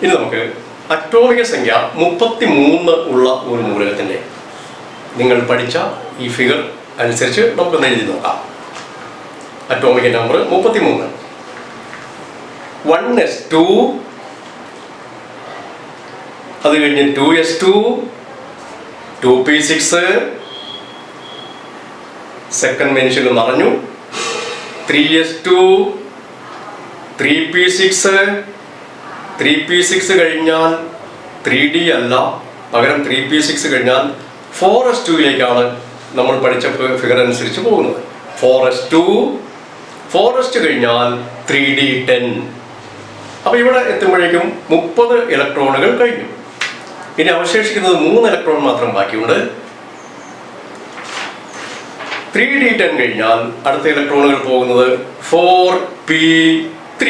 ഇനി നമുക്ക് അറ്റോമിക സംഖ്യ 33 ഉള്ള ഒരു മൂലകത്തിൻ്റെ നിങ്ങൾ പഠിച്ച ഈ ഫിഗർ അനുസരിച്ച് നമുക്കൊന്ന് എഴുതി നോക്കാം. അറ്റോമിക നമ്പർ 33. 1s2, അത് കഴിഞ്ഞ് 2s2, 2p6, സെക്കൻഡ് മെൻഷൻ നിറഞ്ഞു, 3s2, 3p6, 3p6 കഴിഞ്ഞാൽ 3d അല്ല, പകരം 3p6 കഴിഞ്ഞാൽ 4s2യിലേക്കാണ് നമ്മൾ പഠിച്ച ഫിഗർ അനുസരിച്ച് പോകുന്നത്. 4s2 കഴിഞ്ഞാൽ 3d10. അപ്പോൾ ഇവിടെ എത്തുമ്പോഴേക്കും 30 ഇലക്ട്രോണുകൾ കഴിഞ്ഞു. ഇനി അവശേഷിക്കുന്നത് 3 ഇലക്ട്രോൺ മാത്രം ബാക്കിയുണ്ട്. 3d10 കഴിഞ്ഞാൽ അടുത്ത ഇലക്ട്രോണുകൾ പോകുന്നത് 4p3.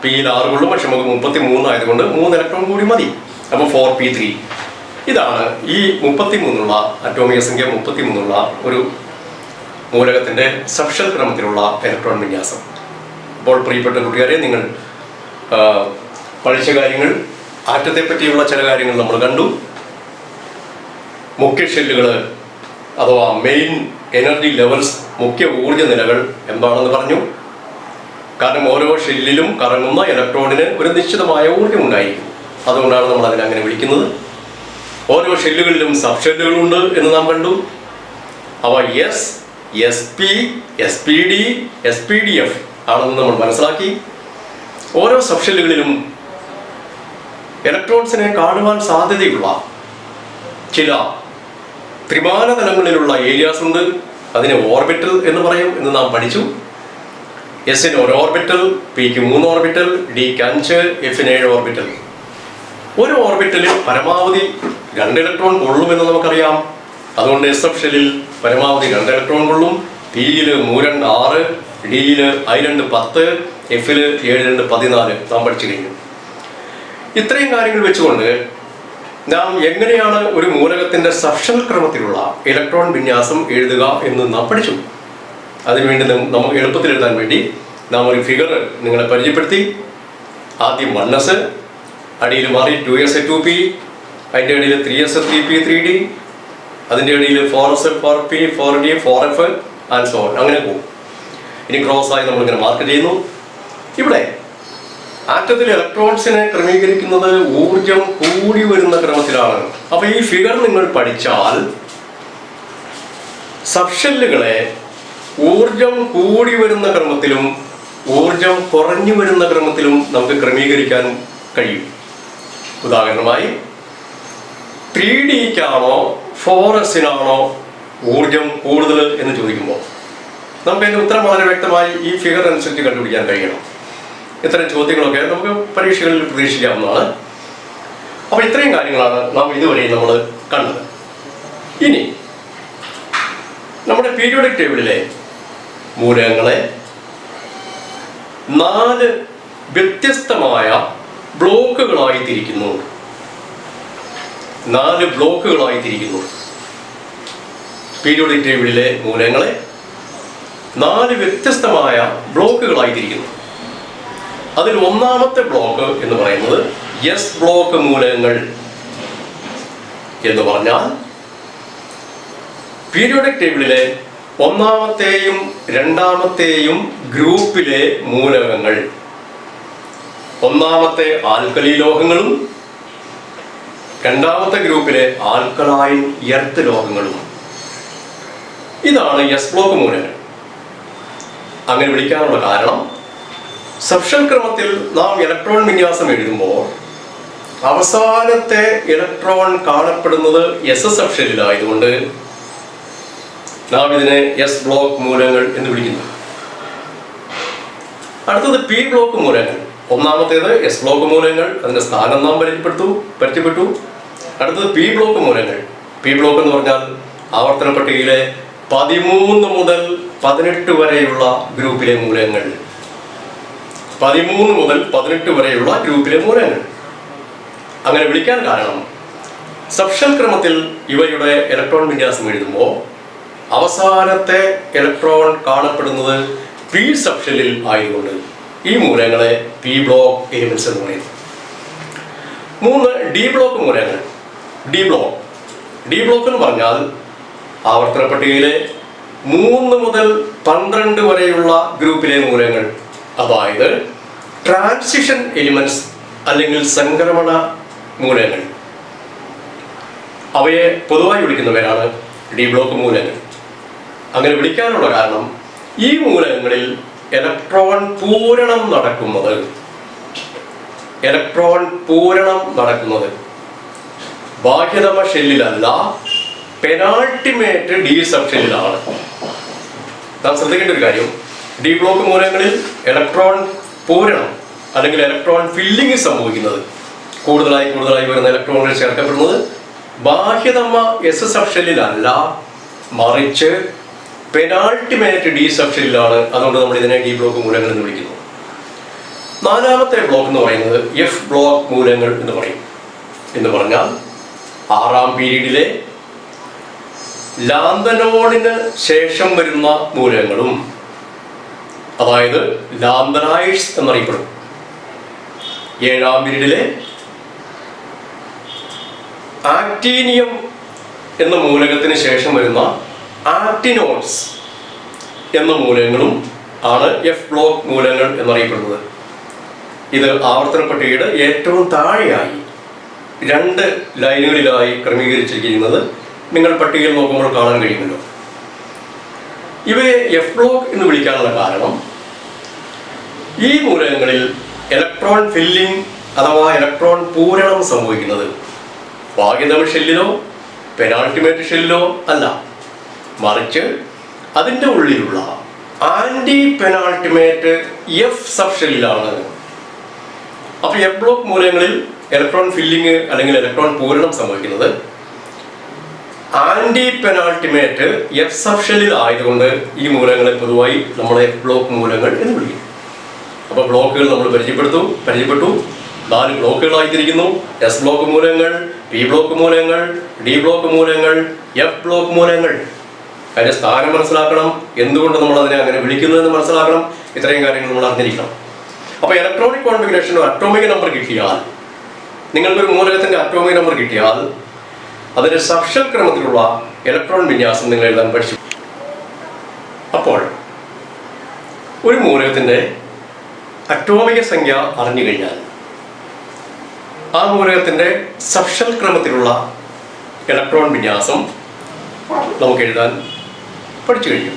പിയിൽ 6 കൊള്ളും, പക്ഷെ നമുക്ക് 33 ആയതുകൊണ്ട് 3 ഇലക്ട്രോൺ കൂടി മതി. അപ്പോൾ 4p3. ഇതാണ് ഈ 33 അറ്റോമിക സംഖ്യ 33 ഒരു മൂലകത്തിൻ്റെ സബ്ഷൽ ക്രമത്തിലുള്ള ഇലക്ട്രോൺ വിന്യാസം. അപ്പോൾ പ്രിയപ്പെട്ട കൂട്ടുകാരെ, നിങ്ങൾ പഠിച്ച കാര്യങ്ങൾ, ആറ്റത്തെ പറ്റിയുള്ള ചില കാര്യങ്ങൾ നമ്മൾ കണ്ടു. മുഖ്യ ഷെല്ലുകൾ അഥവാ മെയിൻ എനർജി ലെവൽസ്, മുഖ്യ ഊർജ നിലകൾ എന്താണെന്ന് പറഞ്ഞു. കാരണം ഓരോ ഷെല്ലിലും കറങ്ങുന്ന ഇലക്ട്രോണിന് ഒരു നിശ്ചിതമായ ഊർജ്ജം ഉണ്ടായിരിക്കും. അതുകൊണ്ടാണ് നമ്മൾ അതിനെ അങ്ങനെ വിളിക്കുന്നത്. ഓരോ ഷെല്ലുകളിലും സബ് ഷെല്ലുകളുണ്ട് എന്ന് നാം കണ്ടു. അവ S, S P, S P D, S P D F ആണെന്ന് നമ്മൾ മനസ്സിലാക്കി. ഓരോ സബ് ഷെല്ലുകളിലും ഇലക്ട്രോൺസിനെ കാണുവാൻ സാധ്യതയുള്ള ചില ത്രിമാന തലങ്ങളിലുള്ള ഏരിയാസ് ഉണ്ട്. അതിനെ ഓർബിറ്റൽ എന്ന് പറയും എന്ന് നാം പഠിച്ചു. എസിന് 1 ഓർബിറ്റൽ, പിക്ക് 3 ഓർബിറ്റൽ, ഡിക്ക് 5, എഫിന് 7 ഓർബിറ്റൽ. ഒരു ഓർബിറ്റലിൽ പരമാവധി 2 ഇലക്ട്രോൺ കൊള്ളുമെന്ന് നമുക്കറിയാം. അതുകൊണ്ട് എസ് എഫ് ഷെല്ലിൽ പരമാവധി 2 ഇലക്ട്രോൺ കൊള്ളും. പിയിൽ 3 2 6, ഡിയിൽ I2 10, എഫിൽ 7 2 14 നാം പഠിച്ചു കഴിഞ്ഞു. ഇത്രയും കാര്യങ്ങൾ വെച്ചുകൊണ്ട് നാം എങ്ങനെയാണ് ഒരു മൂലകത്തിൻ്റെ സബ്ഷൽ ക്രമത്തിലുള്ള ഇലക്ട്രോൺ വിന്യാസം എഴുതുക എന്ന് നാം പഠിച്ചു. അതിനുവേണ്ടി നമുക്ക് എളുപ്പത്തിൽ എഴുതാൻ വേണ്ടി നാം ഒരു ഫിഗർ നിങ്ങളെ പരിചയപ്പെടുത്തി. ആദ്യം 1s, അടിയിൽ മാറി 2s 2p, അതിൻ്റെ അടിയിൽ 3s 3p 3d, അതിൻ്റെ അടിയിൽ 4s 4p 4d 4f and so on. അങ്ങനെ പോകും. ഇനി ക്രോസായി നമ്മളിങ്ങനെ മാർക്ക് ചെയ്യുന്നു. ഇവിടെ ആറ്റത്തിൽ ഇലക്ട്രോൺസിനെ ക്രമീകരിക്കുന്നത് ഊർജം കൂടി വരുന്ന ക്രമത്തിലാണ്. അപ്പോൾ ഈ ഫിഗർ നിങ്ങൾ പഠിച്ചാൽ സബ്ഷെല്ലുകളെ ഊർജം കൂടി വരുന്ന ക്രമത്തിലും ഊർജം കുറഞ്ഞു വരുന്ന ക്രമത്തിലും നമുക്ക് ക്രമീകരിക്കാൻ കഴിയും. ഉദാഹരണമായി 3Dക്കാണോ 4Sനാണോ ഊർജം കൂടുതൽ എന്ന് ചോദിക്കുമ്പോൾ നമുക്ക് അതിൻ്റെ ഉത്തരം വളരെ വ്യക്തമായി ഈ ഫിഗർ അനുസരിച്ച് കണ്ടുപിടിക്കാൻ കഴിയണം. ഇത്തരം ചോദ്യങ്ങളൊക്കെ നമുക്ക് പരീക്ഷകളിൽ പ്രതീക്ഷിക്കാവുന്നതാണ്. അപ്പോൾ ഇത്രയും കാര്യങ്ങളാണ് നാം ഇതുവരെ നമ്മൾ കണ്ടത്. ഇനി നമ്മുടെ പീരിയോഡിക് ടേബിളിലെ മൂലകങ്ങളെ 4 വ്യത്യസ്തമായ ബ്ലോക്കുകളായി തിരിക്കുന്നു. 4 ബ്ലോക്കുകളായി തിരിക്കുന്നു. പീരിയോഡിക് ടേബിളിലെ മൂലകങ്ങളെ 4 വ്യത്യസ്തമായ ബ്ലോക്കുകളായി തിരിക്കുന്നു. അതിൽ ഒന്നാമത്തെ ബ്ലോക്ക് എന്ന് പറയുന്നത് എസ് ബ്ലോക്ക് മൂലകങ്ങൾ എന്ന് പറഞ്ഞാൽ പീരിയോഡിക് ടേബിളിലെ ഒന്നാമത്തെയും രണ്ടാമത്തെയും ഗ്രൂപ്പിലെ മൂലകങ്ങൾ. ഒന്നാമത്തെ ആൽക്കലി ലോഹങ്ങളും രണ്ടാമത്തെ ഗ്രൂപ്പിലെ ആൽക്കലൈൻ എർത്ത് ലോഹങ്ങളും. ഇതാണ് എസ് ബ്ലോക്ക് മൂലകങ്ങൾ. അങ്ങനെ വിളിക്കാനുള്ള കാരണം സബ്ഷൽ ക്രമത്തിൽ നാം ഇലക്ട്രോൺ വിന്യാസം എഴുതുമ്പോൾ അവസാനത്തെ ഇലക്ട്രോൺ കാണപ്പെടുന്നത് എസ് സബ് ഷെല്ലിലായതുകൊണ്ട് നാം ഇതിനെ എസ് ബ്ലോക്ക് മൂലകങ്ങൾ എന്ന് വിളിക്കുന്നു. അടുത്തത് പി ബ്ലോക്ക് മൂലകങ്ങൾ. ഒന്നാമത്തേത് എസ് ബ്ലോക്ക് മൂലകങ്ങൾ, അതിന്റെ സ്ഥാനം നാം പരിചയപ്പെട്ടു. അടുത്തത് പി ബ്ലോക്ക് മൂലകങ്ങൾ. പി ബ്ലോക്ക് എന്ന് പറഞ്ഞാൽ ആവർത്തന പട്ടികയിലെ 13 മുതൽ 18 വരെയുള്ള ഗ്രൂപ്പിലെ മൂലകങ്ങൾ. 13 മുതൽ 18 വരെയുള്ള ഗ്രൂപ്പിലെ മൂലകങ്ങൾ. അങ്ങനെ വിളിക്കാൻ കാരണം സബ്ഷൽ ക്രമത്തിൽ ഇവയുടെ ഇലക്ട്രോൺ വിന്യാസം എഴുതുമ്പോൾ അവസാനത്തെ ഇലക്ട്രോൺ കാണപ്പെടുന്നത് പി സബ്ഷെല്ലിൽ ആയതുകൊണ്ട് ഈ മൂലകങ്ങളെ പി ബ്ലോക്ക് എലിമെന്റ്സ് എന്ന് പറയുന്നു. 3 ഡി ബ്ലോക്ക് മൂലകങ്ങൾ. ഡി ബ്ലോക്ക് എന്ന് പറഞ്ഞാൽ ആവർത്തന പട്ടികയിലെ 3 മുതൽ 12 വരെയുള്ള ഗ്രൂപ്പിലെ മൂലകങ്ങൾ, അതായത് ട്രാൻസിഷൻ എലിമെന്റ്സ് അല്ലെങ്കിൽ സംക്രമണ മൂലകങ്ങൾ. അവയെ പൊതുവായി വിളിക്കുന്ന പേരാണ് ഡി ബ്ലോക്ക് മൂലകങ്ങൾ. അങ്ങനെ വിളിക്കാനുള്ള കാരണം ഈ മൂലകങ്ങളിൽ ഇലക്ട്രോൺ പൂരണം നടക്കുന്നത് ബാഹ്യതമ ഷെല്ലിലല്ല, പെനാൾട്ടിമേറ്റ് ഡി സബ് ഷെല്ലിലാണ്. നാം ശ്രദ്ധിക്കേണ്ട ഒരു കാര്യം, ഡി ബ്ലോക്ക് മൂലകങ്ങളിൽ ഇലക്ട്രോൺ പൂരണം അല്ലെങ്കിൽ ഇലക്ട്രോൺ ഫില്ലിംഗ് സംഭവിക്കുന്നത്, കൂടുതലായി വരുന്ന ഇലക്ട്രോണുകൾ ചേർക്കപ്പെടുന്നത് ബാഹ്യതമ എസ് സബ് ഷെല്ലിലല്ല, മറിച്ച് പെനാൾട്ടിമേറ്റ് ഡി സബ് ഷെല്ലിലാണ്. അതുകൊണ്ട് നമ്മൾ ഇതിനെ ഡി ബ്ലോക്ക് മൂലകങ്ങൾ എന്ന് വിളിക്കുന്നു. 4ാമത്തെ ബ്ലോക്ക് എന്ന് പറയുന്നത് എഫ് ബ്ലോക്ക് മൂലകങ്ങൾ എന്ന് പറയും. എന്ന് പറഞ്ഞാൽ 6ാം പീരീഡിലെ ലാന്തനോണിന് ശേഷം വരുന്ന മൂലകങ്ങളും, അതായത് ലാന്തനൈഡ്സ് എന്നറിയപ്പെടും. 7ാം പീരീഡിലെ ആക്ടീനിയം എന്ന മൂലകത്തിന് ശേഷം വരുന്ന ആക്ടിനോൺസ് എന്ന മൂലകങ്ങളും ആണ് എഫ് ബ്ലോക്ക് മൂലകങ്ങൾ എന്നറിയപ്പെടുന്നത്. ഇത് ആവർത്തന പട്ടികയുടെ ഏറ്റവും താഴെയായി 2 ലൈനുകളിലായി ക്രമീകരിച്ചിരിക്കുന്നത് നിങ്ങൾ പട്ടികയിൽ നോക്കുമ്പോൾ കാണാൻ കഴിയുമല്ലോ. ഇവയെ എഫ് ബ്ലോക്ക് എന്ന് വിളിക്കാനുള്ള കാരണം ഈ മൂലകങ്ങളിൽ ഇലക്ട്രോൺ ഫില്ലിംഗ് അഥവാ ഇലക്ട്രോൺ പൂരണം സംഭവിക്കുന്നത് ബാഹ്യതമ ഷെല്ലിലോ പെനാൾട്ടിമേറ്റ് ഷെല്ലിലോ അല്ല, മറിച്ച് അതിൻ്റെ ഉള്ളിലുള്ള ആന്റി പെനാൾട്ടിമേറ്റ് എഫ് സബ് ഷെല്ലിലാണ്. അപ്പോൾ എഫ് ബ്ലോക്ക് മൂലകങ്ങളിൽ ഇലക്ട്രോൺ ഫില്ലിംഗ് അല്ലെങ്കിൽ ഇലക്ട്രോൺ പൂരണം സംഭവിക്കുന്നത് ആന്റി പെനാൾട്ടിമേറ്റ് എഫ് സബ് ഷെല്ലിൽ ആയതുകൊണ്ട് ഈ മൂലകങ്ങളെ പൊതുവായി നമ്മൾ എഫ് ബ്ലോക്ക് മൂലകങ്ങൾ എന്ന് വിളിക്കും. അപ്പോൾ ബ്ലോക്കുകൾ നമ്മൾ പരിചയപ്പെട്ടു. 4 ബ്ലോക്കുകളായി തിരിക്കുന്നു: എസ് ബ്ലോക്ക് മൂലകങ്ങൾ, പി ബ്ലോക്ക് മൂലകങ്ങൾ, ഡി ബ്ലോക്ക് മൂലകങ്ങൾ, എഫ് ബ്ലോക്ക് മൂലകങ്ങൾ. അതിന്റെ സ്ഥാനം മനസ്സിലാക്കണം, എന്തുകൊണ്ട് നമ്മൾ അതിനെ അങ്ങനെ വിളിക്കുന്നു എന്ന് മനസ്സിലാക്കണം. ഇത്രയും കാര്യങ്ങൾ നമ്മൾ അറിഞ്ഞിരിക്കണം. അപ്പോൾ ഇലക്ട്രോണിക് കോൺഫിഗറേഷൻ അറ്റോമിക് നമ്പർ കിട്ടിയാൽ, നിങ്ങൾക്കൊരു മൂലകത്തിന്റെ അറ്റോമിക് നമ്പർ കിട്ടിയാൽ അതിന്റെ സബ്ഷൽ ക്രമത്തിലുള്ള ഇലക്ട്രോൺ വിന്യാസം നിങ്ങൾ എഴുതാൻ പഠിച്ചു. അപ്പോൾ ഒരു മൂലകത്തിന്റെ അറ്റോമിക സംഖ്യ അറിഞ്ഞു കഴിഞ്ഞാൽ ആ മൂലകത്തിന്റെ സബ്ഷൽ ക്രമത്തിലുള്ള ഇലക്ട്രോൺ വിന്യാസം നമുക്ക് എഴുതാൻ പഠിച്ചു കഴിഞ്ഞു.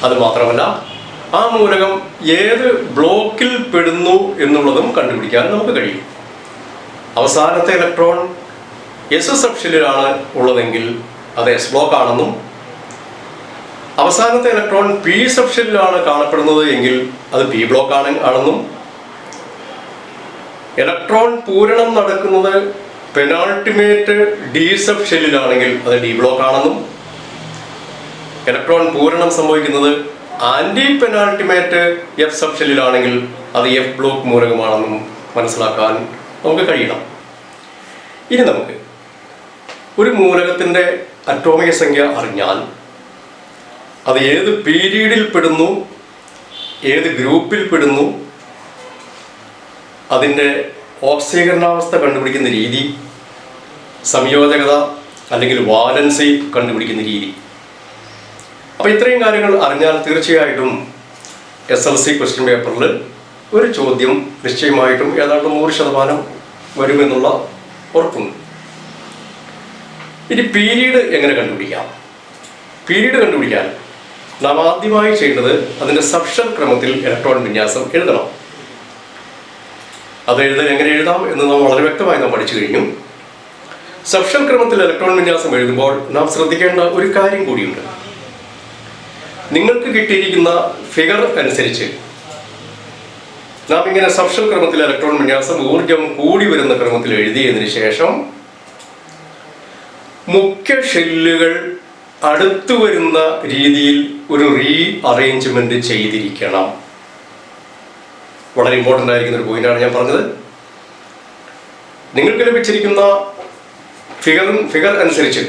അത് മാത്രമല്ല, ആ മൂലകം ഏത് ബ്ലോക്കിൽ പെടുന്നു എന്നുള്ളതും കണ്ടുപിടിക്കാൻ നമുക്ക് കഴിയും. അവസാനത്തെ ഇലക്ട്രോൺ എസ് സബ് ഷെല്ലിലാണ് ഉള്ളതെങ്കിൽ അത് എസ് ബ്ലോക്ക് ആണെന്നും, അവസാനത്തെ ഇലക്ട്രോൺ പി സബ് ഷെല്ലിലാണ് കാണപ്പെടുന്നത് എങ്കിൽ അത് പി ബ്ലോക്ക് ആണെന്നും, ഇലക്ട്രോൺ പൂരണം നടക്കുന്നത് പെനാൾട്ടിമേറ്റ് ഡി സബ് ഷെല്ലിലാണെങ്കിൽ അത് ഡി ബ്ലോക്ക് ആണെന്നും, ഇലക്ട്രോൺ പൂരണം സംഭവിക്കുന്നത് ആന്റി പെനാൾട്ടിമേറ്റ് എഫ് സബ് ഷെല്ലിലാണെങ്കിൽ അത് എഫ് ബ്ലോക്ക് മൂലകമാണെന്നും മനസ്സിലാക്കാൻ നമുക്ക് കഴിയണം. ഇനി നമുക്ക് ഒരു മൂലകത്തിന്റെ അറ്റോമിക സംഖ്യ അറിഞ്ഞാൽ അത് ഏത് പീരീഡിൽ പെടുന്നു, ഏത് ഗ്രൂപ്പിൽ പെടുന്നു, അതിൻ്റെ ഓക്സീകരണാവസ്ഥ കണ്ടുപിടിക്കുന്ന രീതി, സംയോജകത അല്ലെങ്കിൽ വാലൻസി കണ്ടുപിടിക്കുന്ന രീതി. അപ്പോൾ ഇത്രയും കാര്യങ്ങൾ അറിഞ്ഞാൽ തീർച്ചയായിട്ടും SLC ക്വസ്റ്റ്യൻ പേപ്പറിൽ ഒരു ചോദ്യം നിശ്ചയമായിട്ടും ഏതാണ്ട് 100% വരുമെന്നുള്ള ഉറപ്പുണ്ട്. ഇനി പീരീഡ് എങ്ങനെ കണ്ടുപിടിക്കാം? പീരീഡ് കണ്ടുപിടിക്കാൻ നാം ആദ്യമായി ചെയ്യേണ്ടത് അതിൻ്റെ സബ്ഷൽ ക്രമത്തിൽ ഇലക്ട്രോൺ വിന്യാസം എഴുതണം. അത് എങ്ങനെ എഴുതാം എന്ന് നാം വളരെ വ്യക്തമായി നാം പഠിച്ചു കഴിഞ്ഞു. സബ്ഷൽ ക്രമത്തിൽ ഇലക്ട്രോൺ വിന്യാസം എഴുതുമ്പോൾ നാം ശ്രദ്ധിക്കേണ്ട ഒരു കാര്യം കൂടിയുണ്ട്. നിങ്ങൾക്ക് കിട്ടിയിരിക്കുന്ന ഫിഗർ അനുസരിച്ച് നാം ഇങ്ങനെ സബ്ഷൽ ക്രമത്തിൽ ഇലക്ട്രോൺ വിന്യാസം ഊർജം കൂടി വരുന്ന ക്രമത്തിൽ എഴുതിയതിനു ശേഷം മുഖ്യ ഷെല്ലുകൾ അടുത്തു വരുന്ന രീതിയിൽ ഒരു റീ അറേഞ്ച്മെന്റ് ചെയ്തിരിക്കണം. വളരെ ഇമ്പോർട്ടൻ്റ് ആയിരിക്കുന്ന ഒരു പോയിന്റാണ് ഞാൻ പറഞ്ഞത്. നിങ്ങൾക്ക് ലഭിച്ചിരിക്കുന്ന ഫിഗർ അനുസരിച്ച്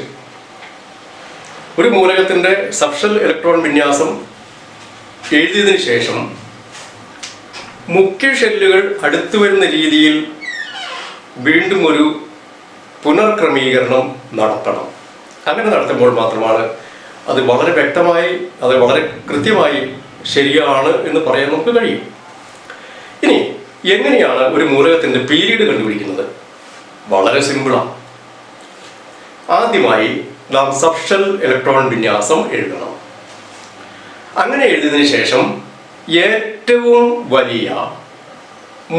ഒരു മൂലകത്തിന്റെ സബ്ഷൽ ഇലക്ട്രോൺ വിന്യാസം എഴുതിയതിനു ശേഷം മുഖ്യ ഷെല്ലുകൾ അടുത്തു വരുന്ന രീതിയിൽ വീണ്ടും ഒരു പുനർക്രമീകരണം നടത്തണം. അങ്ങനെ നടത്തുമ്പോൾ മാത്രമാണ് അത് വളരെ വ്യക്തമായി, അത് വളരെ കൃത്യമായി ശരിയാണ് എന്ന് പറയാൻ നമുക്ക് കഴിയും. ഇനി എങ്ങനെയാണ് ഒരു മൂലകത്തിൻ്റെ പീരീഡ് കണ്ടുപിടിക്കുന്നത്? വളരെ സിമ്പിളാണ്. ആദ്യമായി നാം സബ്ഷെൽ ഇലക്ട്രോൺ വിന്യാസം എഴുതണം. അങ്ങനെ എഴുതിയതിനു ശേഷം ഏറ്റവും വലിയ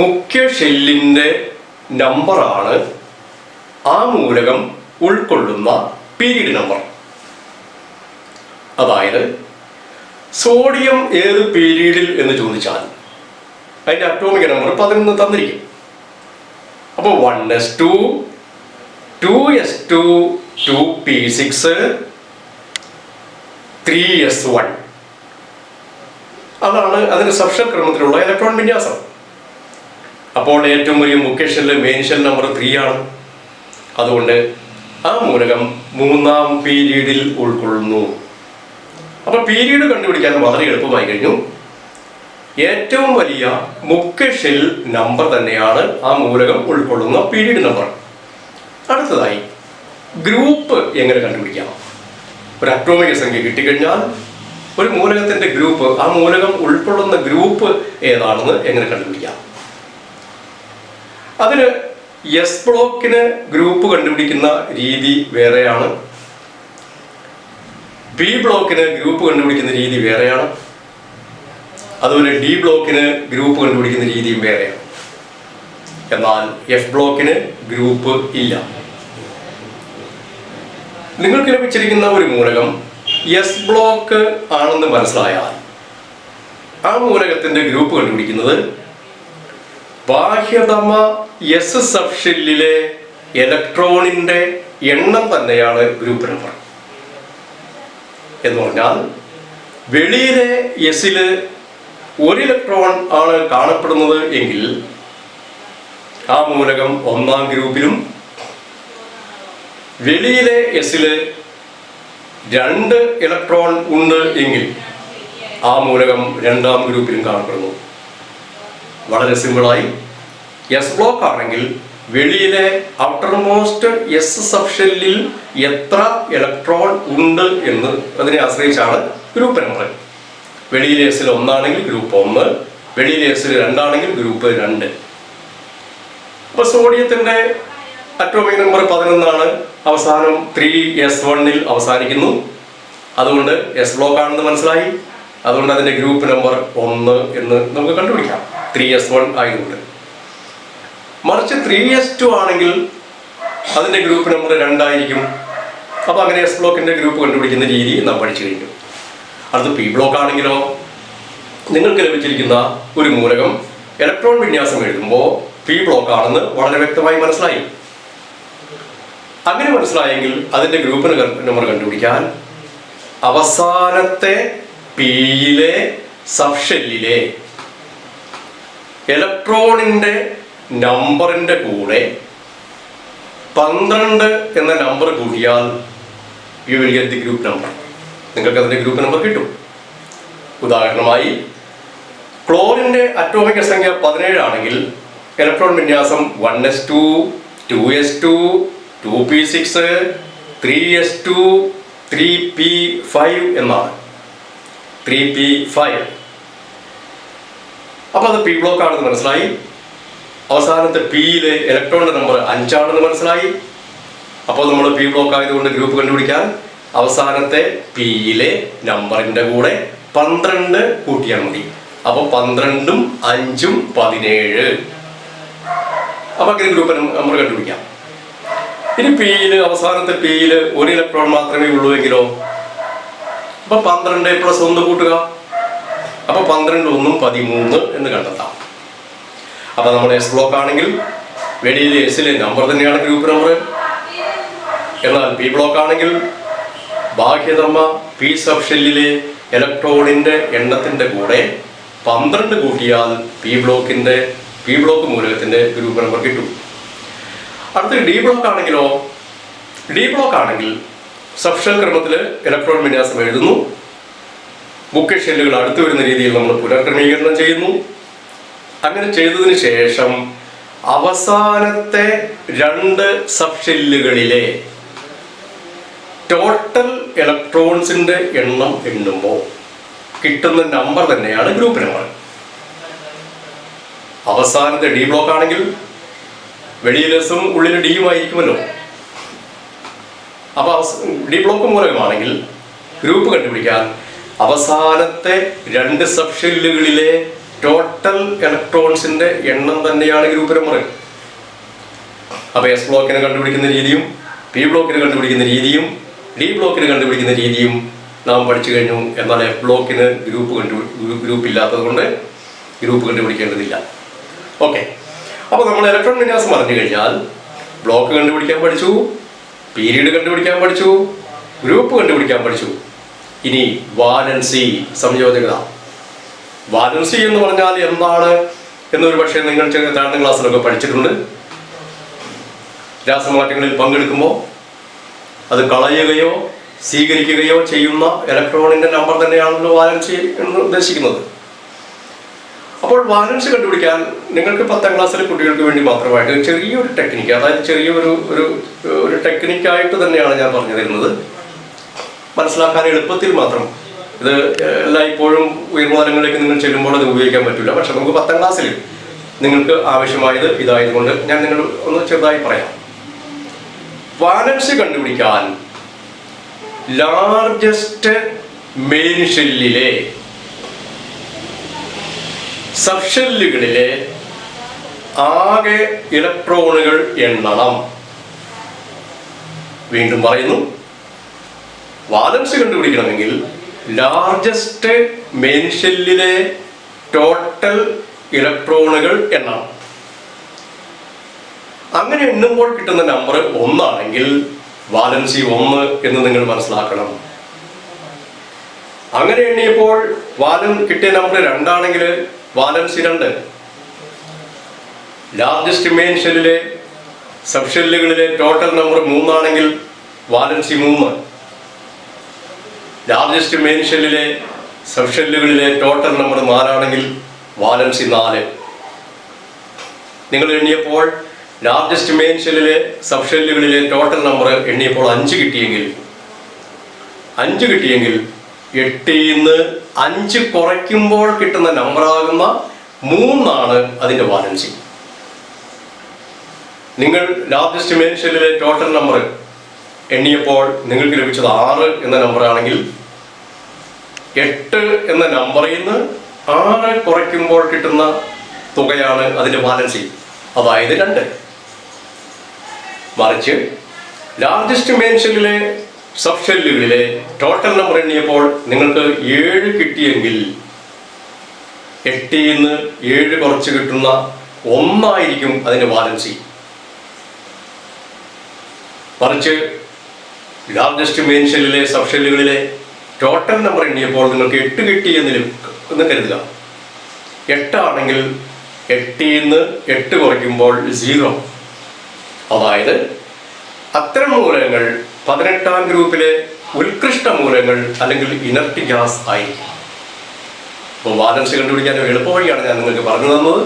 മുഖ്യ ഷെല്ലിൻ്റെ നമ്പറാണ് ആ മൂലകം ഉൾക്കൊള്ളുന്ന പീരീഡ് നമ്പർ. അതായത് സോഡിയം ഏത് പീരീഡിൽ എന്ന് ചോദിച്ചാൽ അതിൻ്റെ അറ്റോമിക് നമ്പർ 11 തന്നിരിക്കും. അപ്പോൾ 1s2, 2s2, 2p6, 3s1. അതാണ് അതിൻ്റെ സബ്ഷെൽ ക്രമത്തിലുള്ള ഇലക്ട്രോൺ വിന്യാസം. അപ്പോൾ ഏറ്റവും വലിയ മുഖ്യ ഷെല്ല് മെയിൻ ഷെൽ നമ്പർ 3 ആണ്. അതുകൊണ്ട് ആ മൂലകം 3ാം പീരീഡിൽ ഉൾക്കൊള്ളുന്നു. അപ്പോൾ പീരീഡ് കണ്ടുപിടിക്കാൻ വളരെ എളുപ്പമായി കഴിഞ്ഞു. ഏറ്റവും വലിയ മുഖ്യ ഷെൽ നമ്പർ തന്നെയാണ് ആ മൂലകം ഉൾക്കൊള്ളുന്ന പീരീഡ് നമ്പർ. അടുത്തതായി ഗ്രൂപ്പ് എങ്ങനെ കണ്ടുപിടിക്കാം? ഒരു അറ്റോമിക സംഖ്യ കിട്ടിക്കഴിഞ്ഞാൽ ഒരു മൂലകത്തിന്റെ ഗ്രൂപ്പ്, ആ മൂലകം ഉൾക്കൊള്ളുന്ന ഗ്രൂപ്പ് ഏതാണെന്ന് എങ്ങനെ കണ്ടുപിടിക്കാം? അതിന് എസ് ബ്ലോക്കിന് ഗ്രൂപ്പ് കണ്ടുപിടിക്കുന്ന രീതി വേറെയാണ്, പി ബ്ലോക്കിന് ഗ്രൂപ്പ് കണ്ടുപിടിക്കുന്ന രീതി വേറെയാണ്, അതുപോലെ ഡി ബ്ലോക്കിന് ഗ്രൂപ്പ് കണ്ടുപിടിക്കുന്ന രീതിയും വേറെയാണ്. എന്നാൽ എഫ് ബ്ലോക്കിന് ഗ്രൂപ്പ് ഇല്ല. നിങ്ങൾക്ക് ലഭിച്ചിരിക്കുന്ന ഒരു മൂലകം എസ് ബ്ലോക്ക് ആണെന്ന് മനസ്സിലായാൽ ആ മൂലകത്തിന്റെ ഗ്രൂപ്പ് കണ്ടുപിടിക്കുന്നത് ബാഹ്യതമ എസ് സബ്ഷെല്ലിലെ ഇലക്ട്രോണിന്റെ എണ്ണം തന്നെയാണ് ഗ്രൂപ്പ് നമ്പർ. എന്ന് പറഞ്ഞാൽ വെളിയിലെ എസില് 1 ഇലക്ട്രോൺ ആണ് കാണപ്പെടുന്നത് എങ്കിൽ ആ മൂലകം 1ാം ഗ്രൂപ്പിലും, വെളിയിലെ എസില് 2 ഇലക്ട്രോൺ ഉണ്ട് എങ്കിൽ ആ മൂലകം 2ാം ഗ്രൂപ്പിലും കാണപ്പെടുന്നു. വളരെ സിമ്പിളായി എസ് ബ്ലോക്ക് ആണെങ്കിൽ വെളിയിലെ ഔട്ടർമോസ്റ്റ് എസ് സബ്ഷെല്ലിൽ എത്ര ഇലക്ട്രോൺ ഉണ്ട് എന്ന് അതിനെ ആശ്രയിച്ചാണ് ഗ്രൂപ്പ് നമ്പർ. വെളിയിലെ എസിൽ 1 ആണെങ്കിൽ ഗ്രൂപ്പ് 1, വെളിയിലെ എസിൽ 2 ആണെങ്കിൽ ഗ്രൂപ്പ് 2. അപ്പോൾ സോഡിയത്തിന്റെ അറ്റോമിക് നമ്പർ 11 ആണ്, അവസാനം 3s1 അവസാനിക്കുന്നു. അതുകൊണ്ട് എസ് ബ്ലോക്ക് ആണെന്ന് മനസ്സിലായി. അതുകൊണ്ട് അതിന്റെ ഗ്രൂപ്പ് നമ്പർ 1 എന്ന് നമുക്ക് കണ്ടുപിടിക്കാം, 3s1 ആയതുകൊണ്ട്. മറിച്ച് 3s2 ആണെങ്കിൽ അതിന്റെ ഗ്രൂപ്പ് നമ്പർ 2 ആയിരിക്കും. അപ്പോൾ അങ്ങനെ എസ് ബ്ലോക്കിന്റെ ഗ്രൂപ്പ് കണ്ടുപിടിക്കുന്ന രീതി നാം പഠിച്ചു കഴിഞ്ഞു. അടുത്ത് പി ബ്ലോക്ക് ആണെങ്കിലോ, നിങ്ങൾക്ക് ലഭിച്ചിരിക്കുന്ന ഒരു മൂലകം ഇലക്ട്രോൺ വിന്യാസം എഴുതുമ്പോൾ പി ബ്ലോക്ക് ആണെന്ന് വളരെ വ്യക്തമായി മനസ്സിലായി. അങ്ങനെ മനസ്സിലായെങ്കിൽ അതിന്റെ ഗ്രൂപ്പ് നമ്പർ കണ്ടുപിടിക്കാൻ അവസാനത്തെ പിയിലെ സബ്ഷെല്ലിലെ ഇലക്ട്രോണിന്റെ നമ്പറിന്റെ കൂടെ 12 എന്ന നമ്പർ കൂട്ടിയാൽ you will get the group number. നിങ്ങൾക്ക് അതിന്റെ ഗ്രൂപ്പ് നമ്പർ കിട്ടും. ഉദാഹരണമായി ക്ലോറിന്റെ അറ്റോമിക സംഖ്യ 17 ആണെങ്കിൽ ഇലക്ട്രോൺ വിന്യാസം 1s2, 2s2, 2p6, 3s2, 3p5 എന്നാണ്. 3p5. അപ്പോൾ അത് പി ബ്ലോക്ക് ആണെന്ന് മനസ്സിലായി. അവസാനത്തെ പിയിലെ ഇലക്ട്രോണിന്റെ നമ്പർ 5 ആണെന്ന് മനസ്സിലായി. അപ്പോൾ നമ്മൾ പി ബ്ലോക്ക് ആയതുകൊണ്ട് ഗ്രൂപ്പ് കണ്ടുപിടിക്കാൻ അവസാനത്തെ പിയിലെ നമ്പറിന്റെ കൂടെ 12 കൂട്ടിയാൽ മതി. അപ്പോൾ 12ഉം 5ഉം 17. അപ്പൊ അങ്ങനെ ഗ്രൂപ്പ് നമ്പർ കണ്ടുപിടിക്കാം. ഇനി പിയില്, അവസാനത്തെ പിയില് 1 ഇലക്ട്രോൺ മാത്രമേ ഉള്ളൂ എങ്കിലോ, അപ്പൊ 12 + 1 കൂട്ടുക. അപ്പൊ 12 1 13 എന്ന് കണ്ടെത്താം. അപ്പൊ നമ്മൾ എസ് ബ്ലോക്ക് ആണെങ്കിൽ വെളിയിലെ എസിലെ നമ്പർ തന്നെയാണ് ഗ്രൂപ്പ് നമ്പർ. എന്നാൽ പി ബ്ലോക്ക് ആണെങ്കിൽ ബാഹ്യതമ പി സബ്ഷെല്ലിലെ ഇലക്ട്രോണിന്റെ എണ്ണത്തിന്റെ കൂടെ 12 കൂട്ടിയാൽ പി ബ്ലോക്ക് മൂലകത്തിന്റെ ഗ്രൂപ്പ് നമ്പർ കിട്ടും. അടുത്ത ഡി ബ്ലോക്ക് ആണെങ്കിലോ, ഡി ബ്ലോക്ക് ആണെങ്കിൽ സബ്ഷെൽ ക്രമത്തിൽ ഇലക്ട്രോൺ വിന്യാസം എഴുതുന്നു. മുഖ്യ ഷെല്ലുകൾ അടുത്തു വരുന്ന രീതിയിൽ നമ്മൾ പുനർക്രമീകരണം ചെയ്യുന്നു. അങ്ങനെ ചെയ്തതിന് ശേഷം അവസാനത്തെ 2 സബ്ഷെല്ലുകളിലെ ടോട്ടൽ ഇലക്ട്രോൺസിന്റെ എണ്ണം എണ്ണുമ്പോൾ കിട്ടുന്ന നമ്പർ തന്നെയാണ് ഗ്രൂപ്പ് നമ്പർ. അവസാനത്തെ ഡി ബ്ലോക്ക് ആണെങ്കിൽ വെളിയിൽ എസും ഉള്ളിൽ ഡിയും ആയിരിക്കുമല്ലോ. അപ്പൊ ഡി ബ്ലോക്ക് മൂലകമാണെങ്കിൽ ഗ്രൂപ്പ് കണ്ടുപിടിക്കാൻ അവസാനത്തെ 2 സബ്ഷെല്ലുകളിലെ ടോട്ടൽ ഇലക്ട്രോൺസിന്റെ എണ്ണം തന്നെയാണ് ഗ്രൂപ്പ് നമ്പർ. അപ്പൊ എസ് ബ്ലോക്കിനെ കണ്ടുപിടിക്കുന്ന രീതിയും പി ബ്ലോക്കിനെ കണ്ടുപിടിക്കുന്ന രീതിയും ഡി ബ്ലോക്കിന് കണ്ടുപിടിക്കുന്ന രീതിയും നാം പഠിച്ചു കഴിഞ്ഞു. എന്നാൽ എഫ് ബ്ലോക്കിന് ഗ്രൂപ്പ് ഇല്ലാത്തത് കൊണ്ട് ഗ്രൂപ്പ് കണ്ടുപിടിക്കേണ്ടതില്ല. ഓക്കെ, അപ്പോൾ നമ്മൾ ഇലക്ട്രോൺ വിന്യാസം പറഞ്ഞു കഴിഞ്ഞാൽ ബ്ലോക്ക് കണ്ടുപിടിക്കാൻ പഠിച്ചു, പീരീഡ് കണ്ടുപിടിക്കാൻ പഠിച്ചു, ഗ്രൂപ്പ് കണ്ടുപിടിക്കാൻ പഠിച്ചു. ഇനി വാലൻസി, സംയോജകത. വാലൻസി എന്ന് പറഞ്ഞാൽ എന്താണ് എന്നൊരു പക്ഷേ നിങ്ങൾ താഴ്ന്ന ക്ലാസ്സിലൊക്കെ പഠിച്ചിട്ടുണ്ട്. രാസമാറ്റങ്ങളിൽ പങ്കെടുക്കുമ്പോൾ അത് കളയുകയോ സ്വീകരിക്കുകയോ ചെയ്യുന്ന ഇലക്ട്രോണിന്റെ നമ്പർ തന്നെയാണല്ലോ വാലൻസി എന്ന് ഉദ്ദേശിക്കുന്നത്. അപ്പോൾ വാലൻസി കണ്ടുപിടിക്കാൻ നിങ്ങൾക്ക് 10ാം ക്ലാസ്സിലെ കുട്ടികൾക്ക് വേണ്ടി മാത്രമായിട്ട് ചെറിയൊരു ടെക്നിക്ക്, അതായത് ചെറിയൊരു ഒരു ടെക്നിക്കായിട്ട് തന്നെയാണ് ഞാൻ പറഞ്ഞു തരുന്നത്. മനസ്സിലാക്കാൻ എളുപ്പത്തിൽ മാത്രം. ഇത് എല്ലായ്പ്പോഴും ഉയർന്ന തലങ്ങളിലേക്ക് നിങ്ങൾ ചെല്ലുമ്പോൾ അത് ഉപയോഗിക്കാൻ പറ്റില്ല. പക്ഷെ നമുക്ക് 10ാം ക്ലാസ്സിൽ നിങ്ങൾക്ക് ആവശ്യമായത് ഇതായതുകൊണ്ട് ഞാൻ നിങ്ങൾ ഒന്ന് ചെറുതായി പറയാം. വാലൻസി കണ്ടുപിടിക്കാൻ ലാർജസ്റ്റ് മെയിൻ ഷെല്ലിലെ സബ്ഷെല്ലുകളിലെ ആകെ ഇലക്ട്രോണുകൾ എണ്ണണം. വീണ്ടും പറയുന്നു, വാലൻസി കണ്ടുപിടിക്കണമെങ്കിൽ ലാർജസ്റ്റ് മെയിൻ ഷെല്ലിലെ ടോട്ടൽ ഇലക്ട്രോണുകൾ എണ്ണണം. അങ്ങനെ എണ്ണുമ്പോൾ കിട്ടുന്ന നമ്പർ 1 ആണെങ്കിൽ വാലൻസി 1 എന്ന് നിങ്ങൾ മനസ്സിലാക്കണം. അങ്ങനെ എണ്ണിയപ്പോൾ കിട്ടിയ നമ്പർ 2 ആണെങ്കിൽ വാലൻസി 2. ലാർജസ്റ്റ് മെയിൻ ഷെല്ലിലെ സബ്ഷെല്ലുകളിലെ ടോട്ടൽ നമ്പർ 3 ആണെങ്കിൽ വാലൻസി 3. ലാർജസ്റ്റ് മെയിൻ ഷെല്ലിലെ സബ്ഷെല്ലുകളിലെ ടോട്ടൽ നമ്പർ 4 ആണെങ്കിൽ വാലൻസി 4. നിങ്ങൾ എണ്ണിയപ്പോൾ ലാർജസ്റ്റ് മെയിൻ ഷെല്ലിലെ സബ്ഷെല്ലുകളിലെ ടോട്ടൽ നമ്പർ എണ്ണിയപ്പോൾ 5 കിട്ടിയെങ്കിൽ 8ന്ന് 5 കുറയ്ക്കുമ്പോൾ കിട്ടുന്ന നമ്പറാകുന്ന 3 ആണ് അതിന്റെ വാലൻസി. നിങ്ങൾ ലാർജസ്റ്റ് മെയിൻ ഷെല്ലിലെ ടോട്ടൽ നമ്പർ എണ്ണിയപ്പോൾ നിങ്ങൾക്ക് ലഭിച്ചത് 6 എന്ന നമ്പർ ആണെങ്കിൽ 8 എന്ന നമ്പറിൽ നിന്ന് 6 കുറയ്ക്കുമ്പോൾ കിട്ടുന്ന തുകയാണ് അതിന്റെ വാലൻസി, അതായത് 2. മറിച്ച് ലാർജസ്റ്റ് മെയിൻ ഷെല്ലിലെ സബ്ഷെല്ലുകളിലെ ടോട്ടൽ നമ്പർ എണ്ണിയപ്പോൾ നിങ്ങൾക്ക് 7 കിട്ടിയെങ്കിൽ 8ന്ന് 7 കുറച്ച് കിട്ടുന്ന 1 ആയിരിക്കും അതിന്റെ വാലൻസി. മറിച്ച് ലാർജസ്റ്റ് മെയിൻ ഷെല്ലിലെ സബ്ഷെല്ലുകളിലെ ടോട്ടൽ നമ്പർ എണ്ണിയപ്പോൾ നിങ്ങൾക്ക് 8 കിട്ടി എന്ന് കരുതുക. 8 ആണെങ്കിൽ 8ന്ന് 8 കുറയ്ക്കുമ്പോൾ 0. അതായത് അത്തരം മൂലകങ്ങൾ 18ാം ഗ്രൂപ്പിലെ ഉത്കൃഷ്ട മൂലകങ്ങൾ അല്ലെങ്കിൽ ഇനർട്ട് ഗ്യാസ് ആയിരിക്കും. അപ്പോൾ വാലൻസി കണ്ടുപിടിക്കാൻ എളുപ്പവഴിയാണ് ഞാൻ നിങ്ങൾക്ക് പറഞ്ഞു തന്നത്.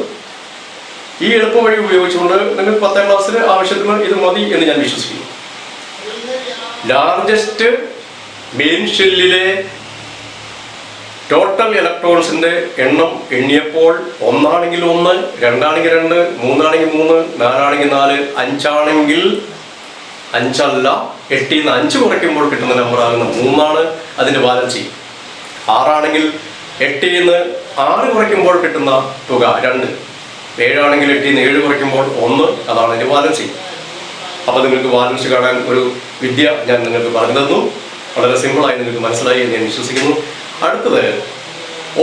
ഈ എളുപ്പവഴി ഉപയോഗിച്ചുകൊണ്ട് നിങ്ങൾക്ക് 10ാം ക്ലാസ്സിൽ ആവശ്യത്തിന് ഇത് മതി എന്ന് ഞാൻ വിശ്വസിക്കുന്നു. ലാർജസ്റ്റ് മെയിൻ ഷെല്ലിലെ ടോട്ടൽ ഇലക്ട്രോൺസിന്റെ എണ്ണം എണ്ണിയപ്പോൾ 1 ആണെങ്കിൽ 1, 2 ആണെങ്കിൽ 2, 3 ആണെങ്കിൽ 3, 4 ആണെങ്കിൽ 4, 5 ആണെങ്കിൽ 5 അല്ല 8ന്ന് 5 കുറയ്ക്കുമ്പോൾ കിട്ടുന്ന നമ്പർ ആകുന്ന 3 ആണ് അതിന്റെ വാലൻസി. 6 ആണെങ്കിൽ 8ന്ന് 6 കുറയ്ക്കുമ്പോൾ കിട്ടുന്ന തുക 2. 7 ആണെങ്കിൽ 8ന്ന് 7 കുറയ്ക്കുമ്പോൾ 1, അതാണ് അതിന്റെ വാലൻസി. അപ്പോൾ നിങ്ങൾക്ക് വാലൻസി കാണാൻ ഒരു വിദ്യ ഞാൻ നിങ്ങൾക്ക് പറഞ്ഞു തന്നു. വളരെ സിമ്പിളായി നിങ്ങൾക്ക് മനസ്സിലായി എന്ന് ഞാൻ വിശ്വസിക്കുന്നു. അടുത്തത്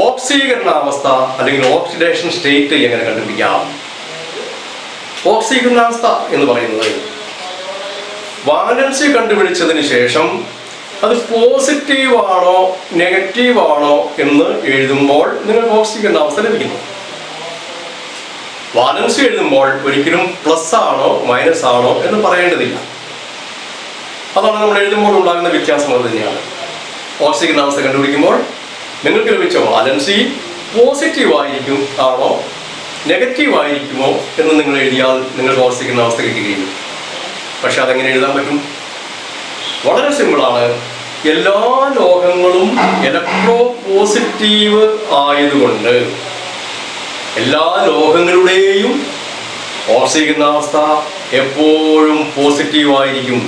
ഓക്സീകരണാവസ്ഥ അല്ലെങ്കിൽ ഓക്സിഡേഷൻ സ്റ്റേറ്റ് എങ്ങനെ കണ്ടുപിടിക്കാം. ഓക്സീകരണാവസ്ഥ എന്ന് പറയുന്നത് വാലൻസി കണ്ടുപിടിച്ചതിന് ശേഷം അത് പോസിറ്റീവ് ആണോ നെഗറ്റീവ് ആണോ എന്ന് എഴുതുമ്പോൾ നിങ്ങൾക്ക് ഓക്സീകരണാവസ്ഥ ലഭിക്കുന്നു. വാലൻസി എഴുതുമ്പോൾ ഒരിക്കലും പ്ലസ് ആണോ മൈനസ് ആണോ എന്ന് പറയേണ്ടതില്ല. അതാണ് നമ്മൾ എഴുതുമ്പോൾ ഉണ്ടാകുന്ന വ്യത്യാസം. അത് തന്നെയാണ് ഓക്സീകരണാവസ്ഥ കണ്ടുപിടിക്കുമ്പോൾ നിങ്ങൾക്ക് ലഭിച്ച വാലൻസി പോസിറ്റീവ് ആയിരിക്കും ആണോ നെഗറ്റീവ് ആയിരിക്കുമോ എന്ന് നിങ്ങൾ എഴുതിയാൽ നിങ്ങൾ ഓർസിക്കുന്ന അവസ്ഥ കിട്ടുകയും. പക്ഷെ അതെങ്ങനെ എഴുതാൻ പറ്റും? വളരെ സിമ്പിളാണ്. എല്ലാ ലോഹങ്ങളും ഇലക്ട്രോ പോസിറ്റീവ് ആയതുകൊണ്ട് എല്ലാ ലോഹങ്ങളുടെയും ഓക്സിജൻ അവസ്ഥ എപ്പോഴും പോസിറ്റീവ് ആയിരിക്കും.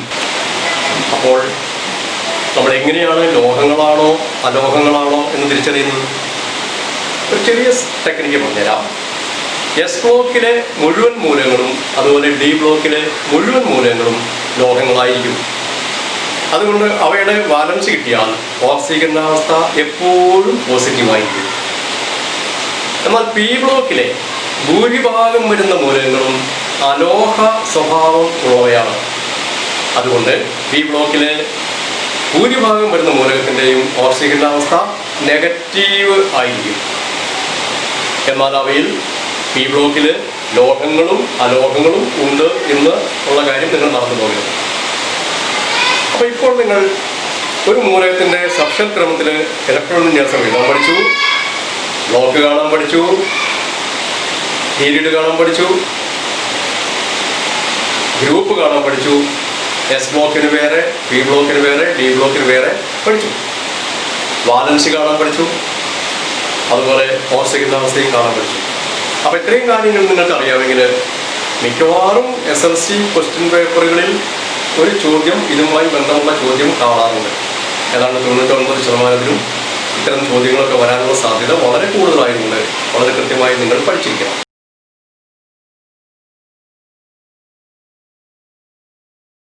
അപ്പോൾ നമ്മൾ എങ്ങനെയാണ് ലോഹങ്ങളാണോ അലോഹങ്ങളാണോ എന്ന് തിരിച്ചറിയുന്നത്? ഒരു ചെറിയ ടെക്നിക്ക് പറഞ്ഞുതരാം. എസ് ബ്ലോക്കിലെ മുഴുവൻ മൂലകങ്ങളും അതുപോലെ ഡി ബ്ലോക്കിലെ മുഴുവൻ മൂലകങ്ങളും ലോഹങ്ങളായിരിക്കും. അതുകൊണ്ട് അവയുടെ ബാലൻസ് കിട്ടിയാൽ ഓക്സിജൻ അവസ്ഥ എപ്പോഴും പോസിറ്റീവായിരിക്കും. എന്നാൽ പി ബ്ലോക്കിലെ ഭൂരിഭാഗം വരുന്ന മൂലകങ്ങളും അലോഹ സ്വഭാവം ഉള്ളവയാണ്. അതുകൊണ്ട് പി ബ്ലോക്കിലെ ഭൂരിഭാഗം വരുന്ന മൂലകത്തിൻ്റെയും ഓക്സിജൻ അവസ്ഥ നെഗറ്റീവ് ആയിരിക്കും. എന്നാൽ അവയിൽ പി ബ്ലോക്കിൽ ലോഹങ്ങളും അലോഹങ്ങളും ഉണ്ട് എന്ന് ഉള്ള കാര്യം നിങ്ങൾ മറന്നു പോകരുത്. അപ്പോൾ ഇപ്പോൾ നിങ്ങൾ ഒരു മൂലകത്തിൻ്റെ സബ്ഷൽ ക്രമത്തിൽ ഇലക്ട്രോൺ വിന്യാസം എഴുതാൻ പഠിച്ചു, ബ്ലോക്ക് കാണാൻ പഠിച്ചു, പീരീഡ് കാണാൻ പഠിച്ചു, ഗ്രൂപ്പ് കാണാൻ പഠിച്ചു, എസ് ബ്ലോക്കിന് വേറെ, പി ബ്ലോക്കിന് വേറെ, ഡി ബ്ലോക്കിന് വേറെ പഠിച്ചു, വാലൻസി കാണാൻ പഠിച്ചു, അതുപോലെ ഓക്സിജൻ അവസ്ഥയും കാണാൻ പഠിച്ചു. അപ്പോൾ ഇത്രയും കാര്യങ്ങൾ നിങ്ങൾക്ക് അറിയാമെങ്കിൽ മിക്കവാറും SLC ക്വസ്റ്റ്യൻ പേപ്പറുകളിൽ ഒരു ചോദ്യം ഇതുമായി ബന്ധമുള്ള ചോദ്യം കാണാറുണ്ട്. ഏതാണ്ട് 99% ഇത്തരം ചോദ്യങ്ങളൊക്കെ വരാനുള്ള സാധ്യത വളരെ കൂടുതലായതുകൊണ്ട് വളരെ കൃത്യമായി നിങ്ങൾ പഠിച്ചിരിക്കണം.